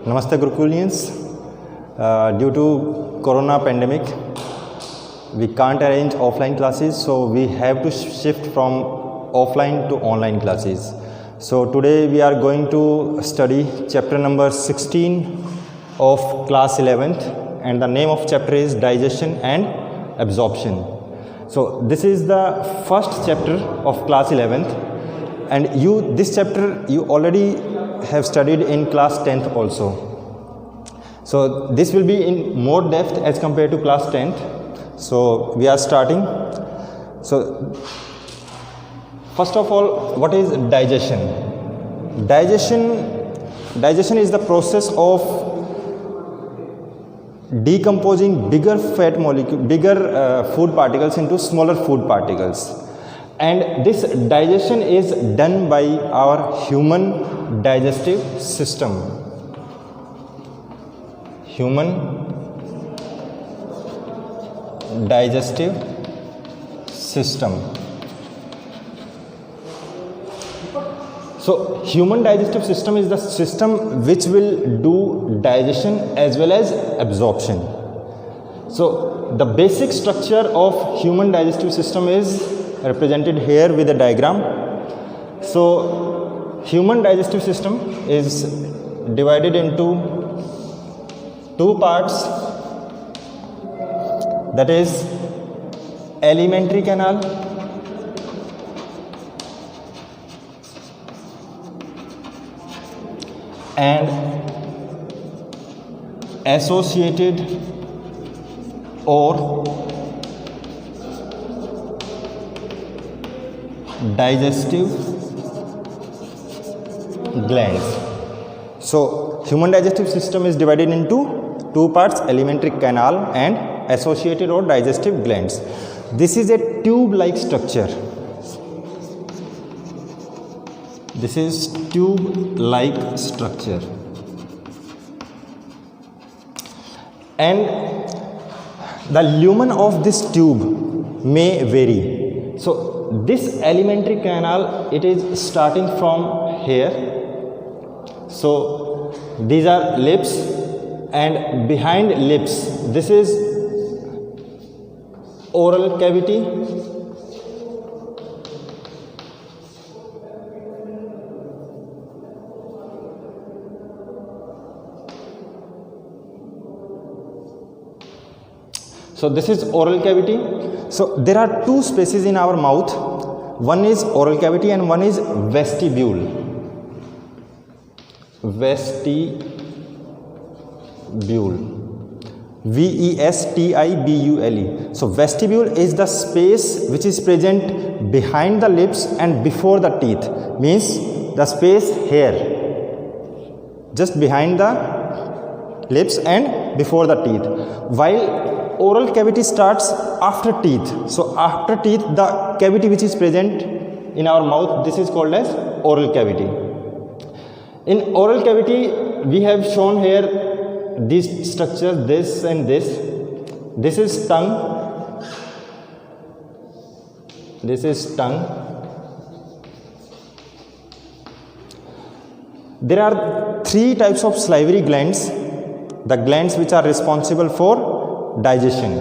Namaste Gurukulians. Due to Corona pandemic, we can't arrange offline classes, so we have to shift from offline to online classes. So today we are going to study chapter number 16 of class 11th, and the name of chapter is digestion and absorption. So this is the first chapter of class 11th, and this chapter you already have studied in class 10th also. So this will be in more depth as compared to class 10th. So we are starting. So first of all, what is digestion? Digestion is the process of decomposing bigger food particles into smaller food particles, and this digestion is done by our human digestive system. Human digestive system. So human digestive system is the system which will do digestion as well as absorption. So the basic structure of human digestive system is represented here with a diagram. So human digestive system is divided into two parts, that is alimentary canal and associated or digestive glands. So human digestive system is divided into two parts, alimentary canal and associated or digestive glands. This is a tube-like structure. This is tube-like structure, and the lumen of this tube may vary. So this alimentary canal, it is starting from here. So these are lips, and behind lips this is oral cavity, so this is oral cavity. So there are two spaces in our mouth, one is oral cavity and one is vestibule. Vestibule. So vestibule is the space which is present behind the lips and before the teeth, means the space here, just behind the lips and before the teeth, while oral cavity starts after teeth. So after teeth, the cavity which is present in our mouth, this is called as oral cavity. In oral cavity, we have shown here these structures, this and this. This is tongue. This is tongue. There are three types of salivary glands, the glands which are responsible for digestion.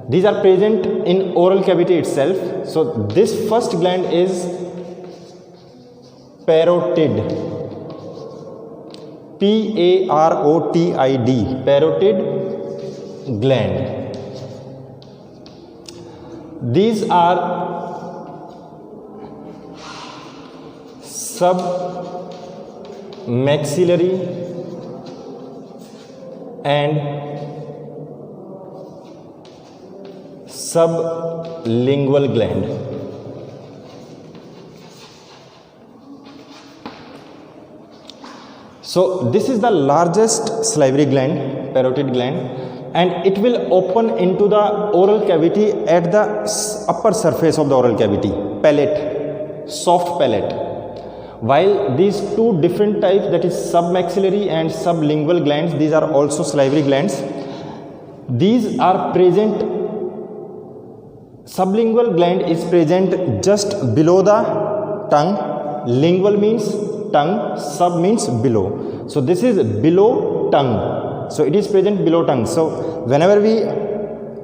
These are present in oral cavity itself. So this first gland is parotid. Parotid, parotid gland. These are submaxillary and sublingual gland. So this is the largest salivary gland, parotid gland, and it will open into the oral cavity at the upper surface of the oral cavity, palate, soft palate. While these two different types, that is submaxillary and sublingual glands, these are also salivary glands. These are present, sublingual gland is present just below the tongue. Lingual means tongue, sub means below. So this is below tongue. So it is present below tongue. So whenever we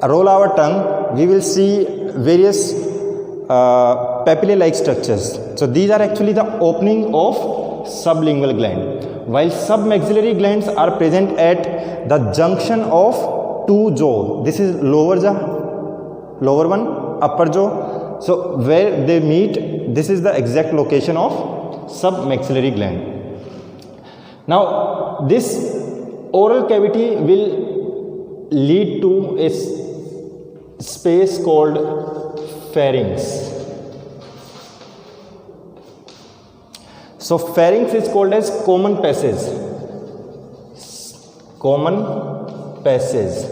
roll our tongue, we will see various papillae-like structures. So these are actually the opening of sublingual gland, while submaxillary glands are present at the junction of two jaw. This is lower jaw, lower one, upper jaw. So where they meet, this is the exact location of submaxillary gland. Now this oral cavity will lead to a space called pharynx. So pharynx is called as common passage. Common passage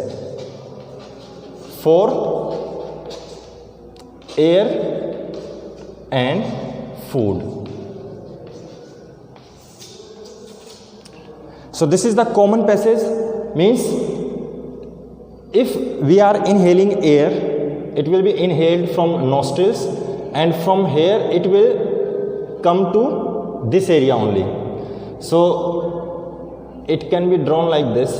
for air and food. So this is the common passage, means if we are inhaling air, it will be inhaled from nostrils, and from here it will come to this area only. So it can be drawn like this.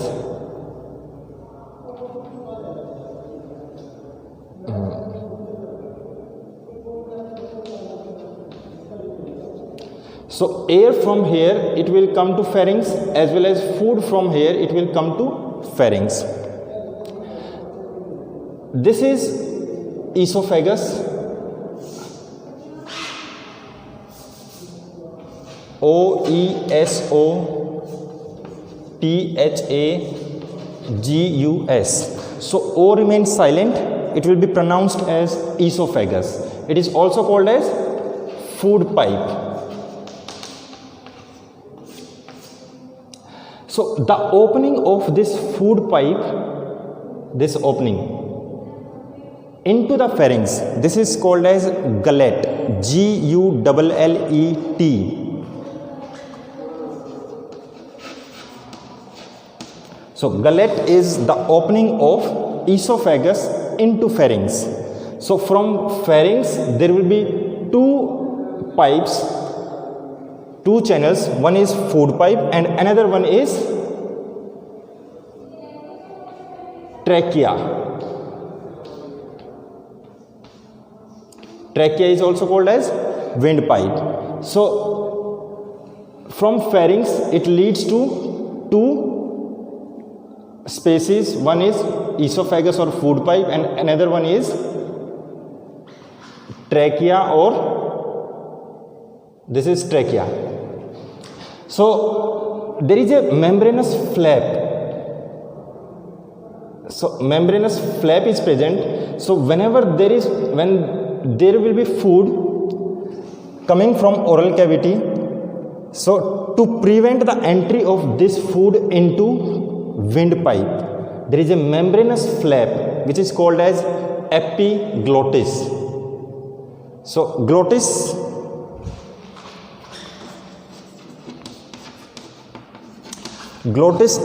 So air from here it will come to pharynx, as well as food from here it will come to pharynx. This is esophagus. OESOPHAGUS. So O remains silent, it will be pronounced as esophagus. It is also called as food pipe. So the opening of this food pipe, this opening into the pharynx, this is called as gullet, Gullet. So gullet is the opening of esophagus into pharynx. So from pharynx there will be two pipes, two channels. One is food pipe and another one is trachea. Trachea is also called as windpipe. So from pharynx it leads to two spaces. One is esophagus or food pipe and another one is trachea, or this is trachea. So there is a membranous flap. So membranous flap is present. So when there will be food coming from oral cavity, so to prevent the entry of this food into windpipe, there is a membranous flap which is called as epiglottis. So glottis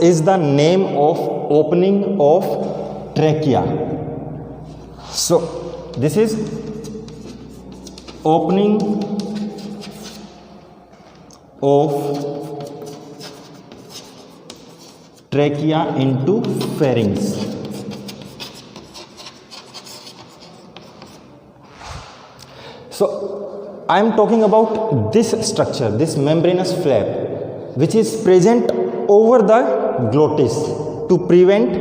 is the name of opening of trachea. So this is opening of trachea into pharynx. So I am talking about this structure, this membranous flap, which is present over the glottis to prevent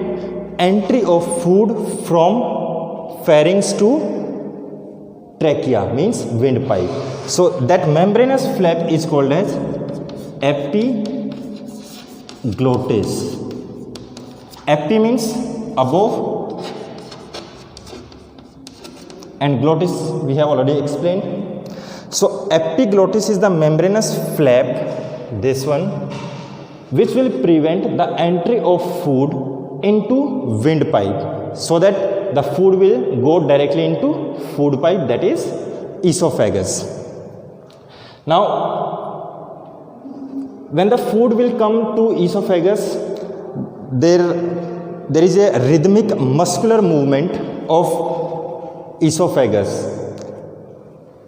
entry of food from pharynx to trachea, means windpipe. So that membranous flap is called as epiglottis. Epi means above and glottis we have already explained. So epiglottis is the membranous flap, this one, which will prevent the entry of food into windpipe, so that the food will go directly into food pipe, that is esophagus. Now when the food will come to esophagus, there is a rhythmic muscular movement of esophagus,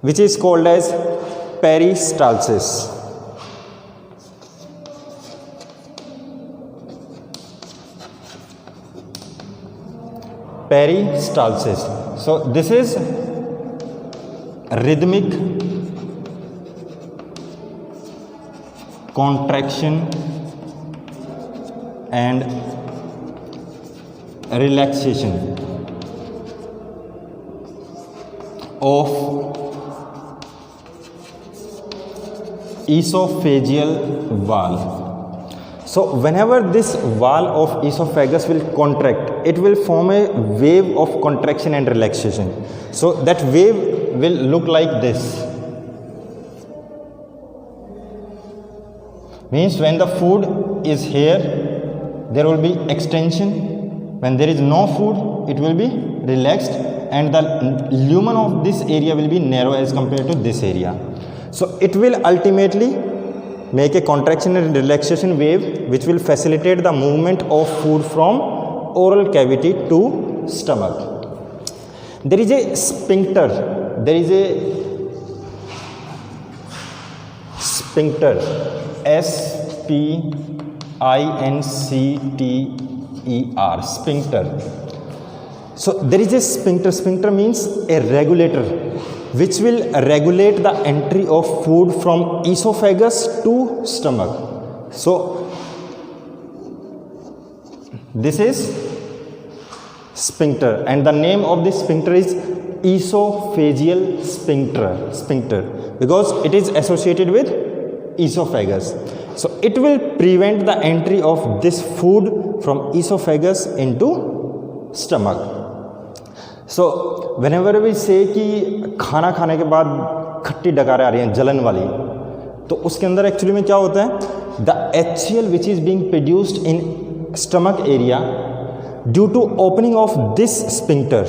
which is called as peristalsis. peristalsis. So this is rhythmic contraction and relaxation of esophageal wall. So whenever this wall of esophagus will contract, it will form a wave of contraction and relaxation. So that wave will look like this. Means when the food is here, there will be extension. When there is no food, it will be relaxed, and the lumen of this area will be narrow as compared to this area. So it will ultimately make a contraction and relaxation wave which will facilitate the movement of food from oral cavity to stomach. There is a sphincter. There is a sphincter. S-P-I-N-C-T-E-R. Sphincter. So there is a sphincter. Sphincter means a regulator which will regulate the entry of food from esophagus to stomach. So this is sphincter, and the name of this sphincter is esophageal sphincter because it is associated with esophagus. So it will prevent the entry of this food from esophagus into stomach. So whenever we say कि खाना खाने के बाद खट्टी डकारें आ रही हैं जलन वाली, तो उसके अंदर एक्चुअली में क्या होता है, the HCl which is being produced in stomach area due to opening of this sphincter,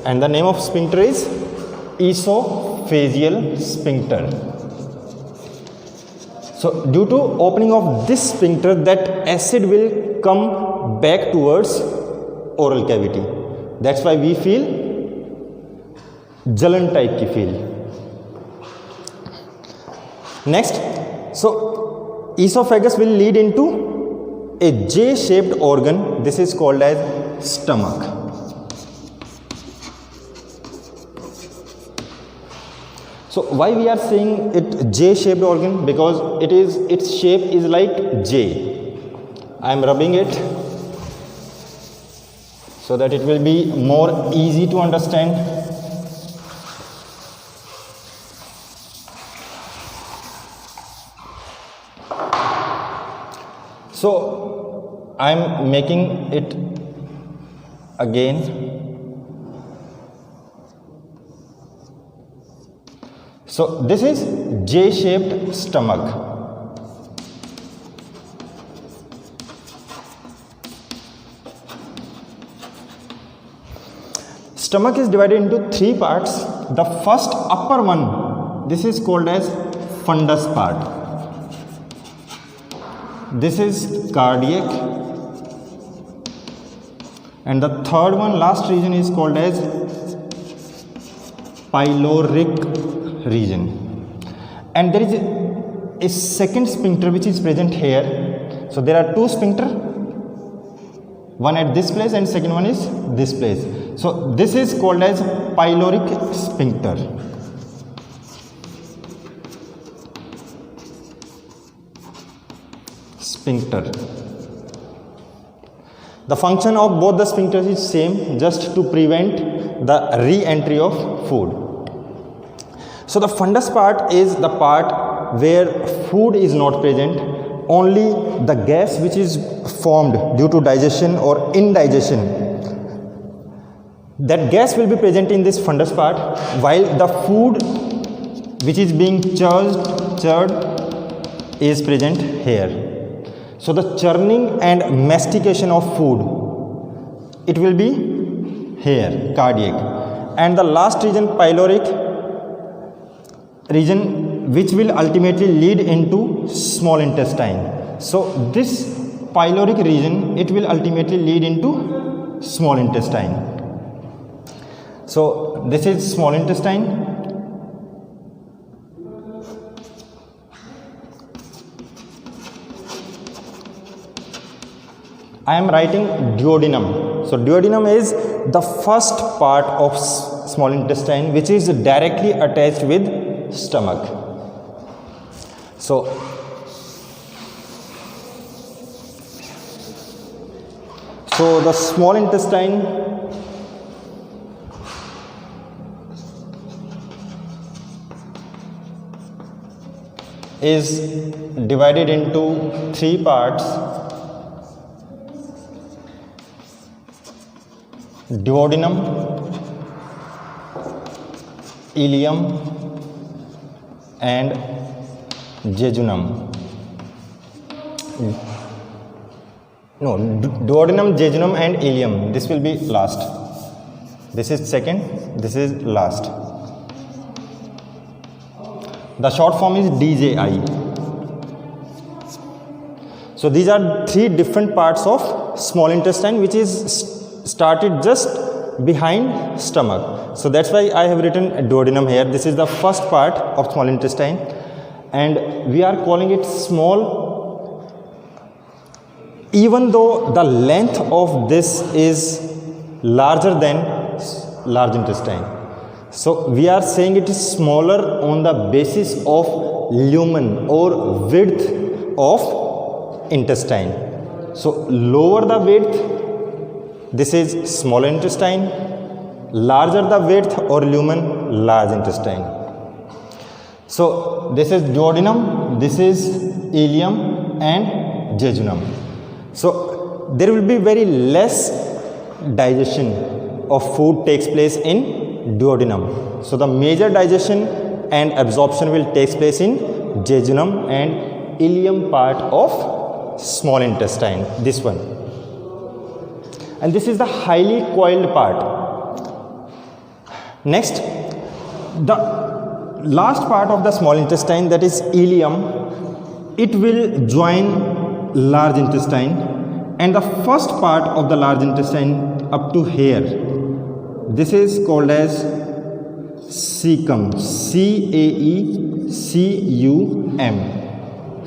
and the name of sphincter is esophageal sphincter. So due to opening of this sphincter, that acid will come back towards oral cavity. That's why we feel jalan type की feel. Next, so esophagus will lead into a J-shaped organ. This is called as stomach. So why we are saying it J-shaped organ? Because its shape is like J. I am rubbing it so that it will be more easy to understand. So I am making it again. So this is J-shaped stomach. Stomach is divided into three parts. The first upper one, this is called as fundus part. This is cardiac, and the third one, last region, is called as pyloric region. And there is a second sphincter which is present here. So there are two sphincter, one at this place and second one is this place. So this is called as pyloric sphincter. The function of both the sphincters is same, just to prevent the re-entry of food. So the fundus part is the part where food is not present, only the gas which is formed due to digestion or indigestion, that gas will be present in this fundus part, while the food which is being churned is present here. So the churning and mastication of food, it will be here, cardiac, and the last region, pyloric region, which will ultimately lead into small intestine. So this pyloric region, it will ultimately lead into small intestine. So this is small intestine. I am writing duodenum. So duodenum is the first part of small intestine, which is directly attached with stomach. So the small intestine is divided into three parts: duodenum, ileum and jejunum. No, duodenum, jejunum and ileum. This will be last. This is second, this is last. The short form is DJI. So these are three different parts of small intestine, which is started just behind stomach. So that's why I have written duodenum here. This is the first part of small intestine, and we are calling it small, even though the length of this is larger than large intestine. So we are saying it is smaller on the basis of lumen or width of intestine. So lower the width, this is small intestine; larger the width or lumen, large intestine. So this is duodenum, this is ileum and jejunum. So there will be very less digestion of food takes place in duodenum. So the major digestion and absorption will take place in jejunum and ileum part of small intestine, this one. And this is the highly coiled part. Next, the last part of the small intestine, that is ileum, it will join large intestine, and the first part of the large intestine up to here, this is called as cecum, C-A-E-C-U-M.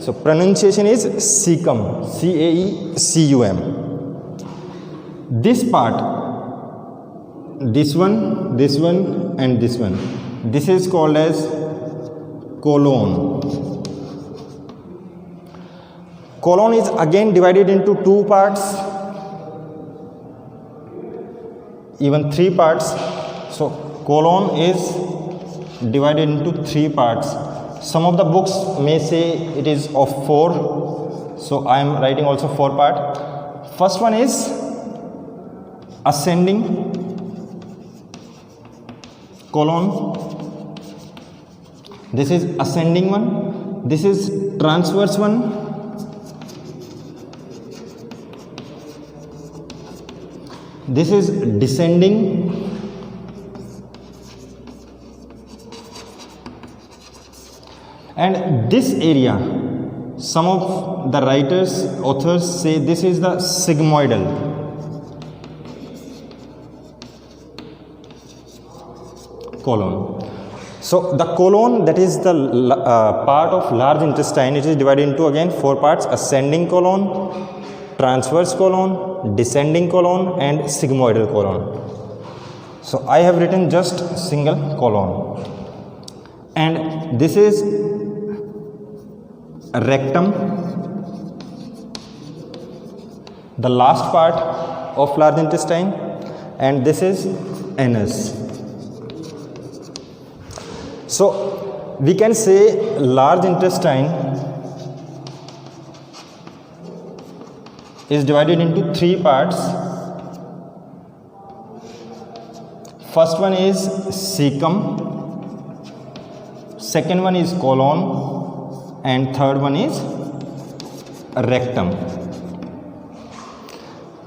So pronunciation is cecum, C-A-E-C-U-M. This part, this one and this one, this is called as colon. Colon is again divided into two parts, even three parts. So colon is divided into three parts. Some of the books may say it is of four, so I am writing also four part. First one is ascending colon. This is ascending one. This is transverse one. This is descending. And this area, some of the writers, authors say this is the sigmoidal. Colon. So the colon, that is the part of large intestine, it is divided into again four parts: ascending colon, transverse colon, descending colon and sigmoidal colon. So I have written just single colon. And this is rectum, the last part of large intestine, and this is anus. So we can say large intestine is divided into three parts. First one is cecum, second one is colon, and third one is rectum.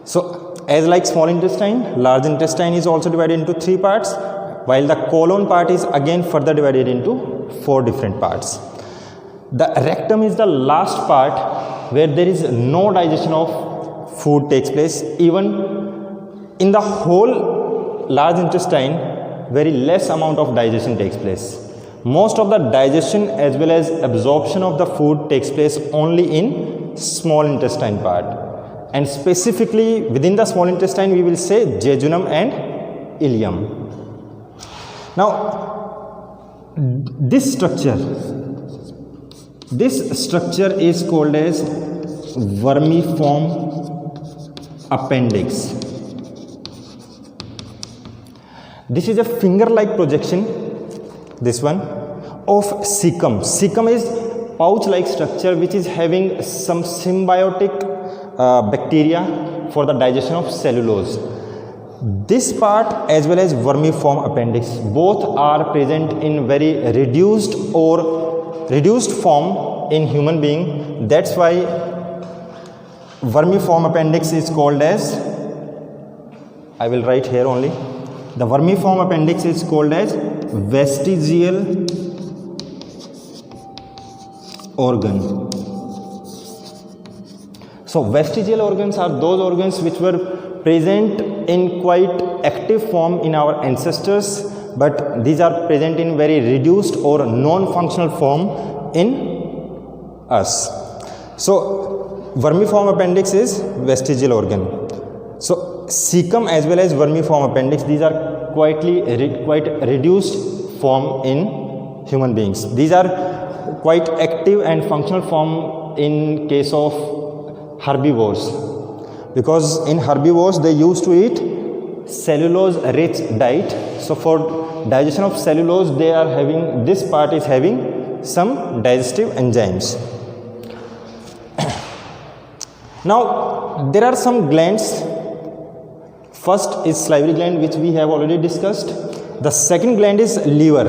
So as like small intestine, large intestine is also divided into three parts, while the colon part is again further divided into four different parts. The rectum is the last part where there is no digestion of food takes place. Even in the whole large intestine, very less amount of digestion takes place. Most of the digestion as well as absorption of the food takes place only in small intestine part, and specifically within the small intestine we will say jejunum and ileum. Now this structure is called as vermiform appendix. This is a finger-like projection, this one, of cecum. Cecum is pouch-like structure which is having some symbiotic bacteria for the digestion of cellulose. This part as well as vermiform appendix, both are present in very reduced form in human being. That's why vermiform appendix is called as, I will write here only, the vermiform appendix is called as vestigial organ. So vestigial organs are those organs which were present in quite active form in our ancestors, but these are present in very reduced or non-functional form in us. So vermiform appendix is vestigial organ. So cecum as well as vermiform appendix, these are quite reduced form in human beings. These are quite active and functional form in case of herbivores, because in herbivores they used to eat cellulose rich diet. So for digestion of cellulose, they are having, this part is having some digestive enzymes. Now there are some glands. First is salivary gland, which we have already discussed. The second gland is liver.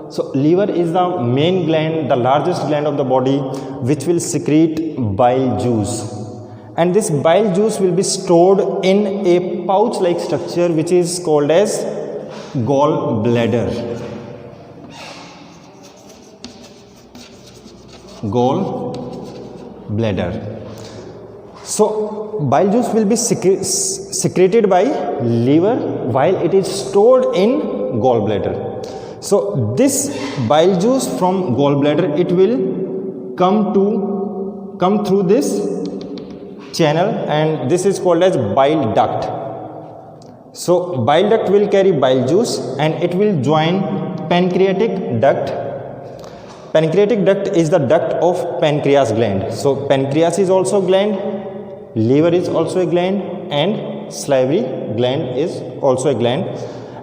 So liver is the main gland, the largest gland of the body, which will secrete bile juice. And this bile juice will be stored in a pouch-like structure which is called as gallbladder. Gallbladder. So bile juice will be secreted by liver while it is stored in gallbladder. So this bile juice from gallbladder, it will come through this channel, and this is called as bile duct. So bile duct will carry bile juice and it will join pancreatic duct. Pancreatic duct is the duct of pancreas gland. So pancreas is also a gland, liver is also a gland, and salivary gland is also a gland.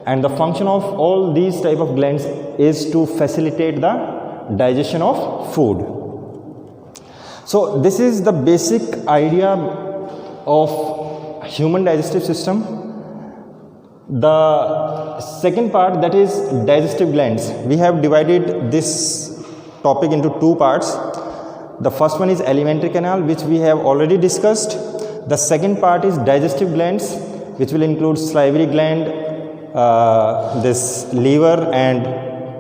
And the function of all these type of glands is to facilitate the digestion of food. So this is the basic idea of human digestive system. The second part, that is digestive glands. We have divided this topic into two parts. The first one is alimentary canal, which we have already discussed. The second part is digestive glands, which will include salivary gland, this liver and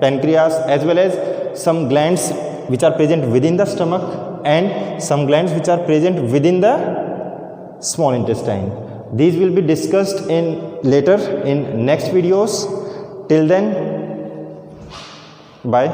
pancreas, as well as some glands which are present within the stomach and some glands which are present within the small intestine. These will be discussed later in next videos. Till then, bye.